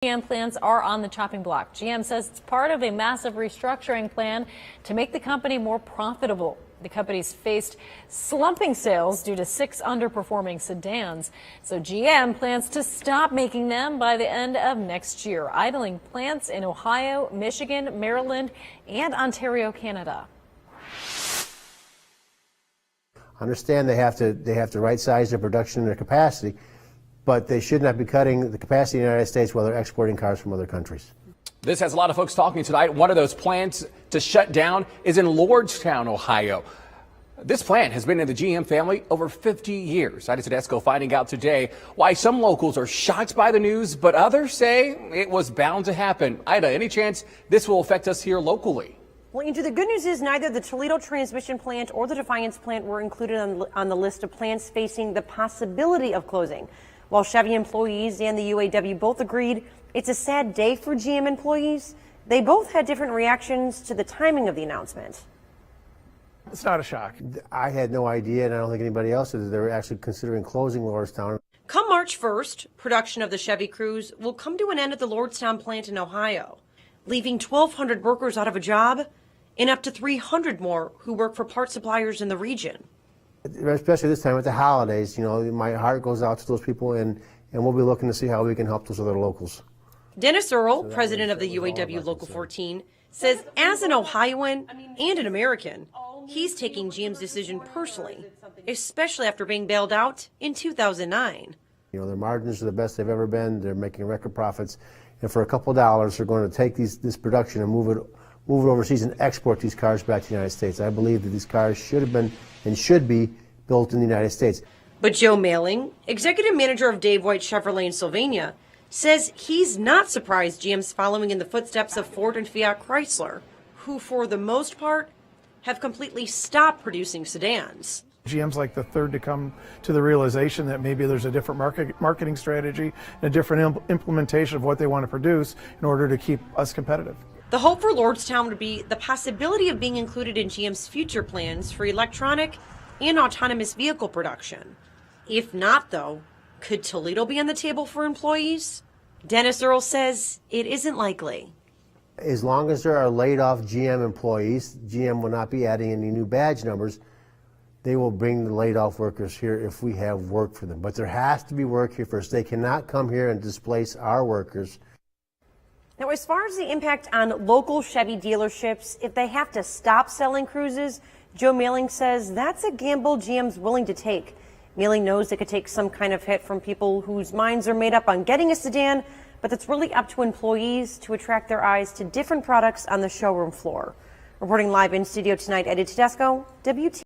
GM plants are on the chopping block. GM says it's part of a massive restructuring plan to make the company more profitable. The company's faced slumping sales due to 6 underperforming sedans. So GM plans to stop making them by the end of next year, idling plants in Ohio, Michigan, Maryland, and Ontario, Canada. Understand they have to right size their production and their capacity, but they should not be cutting the capacity in the United States while they're exporting cars from other countries. This has a lot of folks talking tonight. One of those plants to shut down is in Lordstown, Ohio. This plant has been in the GM family over 50 years. Ida Tedesco finding out today why some locals are shocked by the news, but others say it was bound to happen. Ida, any chance this will affect us here locally? Well, Andrew, the good news is neither the Toledo transmission plant or the Defiance plant were included on the list of plants facing the possibility of closing. While Chevy employees and the UAW both agreed it's a sad day for GM employees, they both had different reactions to the timing of the announcement. It's not a shock. I had no idea, and I don't think anybody else did, that they were actually considering closing Lordstown. Come March 1st, production of the Chevy Cruze will come to an end at the Lordstown plant in Ohio, leaving 1,200 workers out of a job and up to 300 more who work for part suppliers in the region. Especially this time with the holidays, you know, my heart goes out to those people, and we'll be looking to see how we can help those other locals. Dennis Earl, president of the UAW Local 14, says as an Ohioan and an American, he's taking GM's decision personally, especially after being bailed out in 2009. You know, their margins are the best they've ever been. They're making record profits, and for a couple of dollars, they're going to take this production and move it overseas and export these cars back to the United States. I believe that these cars should have been and should be built in the United States. But Joe Mailing, executive manager of Dave White Chevrolet in Sylvania, says he's not surprised GM's following in the footsteps of Ford and Fiat Chrysler, who for the most part have completely stopped producing sedans. GM's like the third to come to the realization that maybe there's a different marketing strategy and a different implementation of what they want to produce in order to keep us competitive. The hope for Lordstown would be the possibility of being included in GM's future plans for electronic and autonomous vehicle production. If not, though, could Toledo be on the table for employees? Dennis Earl says it isn't likely. As long as there are laid off GM employees, GM will not be adding any new badge numbers. They will bring the laid off workers here if we have work for them. But there has to be work here first. They cannot come here and displace our workers. Now, as far as the impact on local Chevy dealerships, if they have to stop selling Cruzes, Joe Mailing says that's a gamble GM's willing to take. Mailing knows they could take some kind of hit from people whose minds are made up on getting a sedan, but it's really up to employees to attract their eyes to different products on the showroom floor. Reporting live in studio tonight, Ida Tedesco, WT.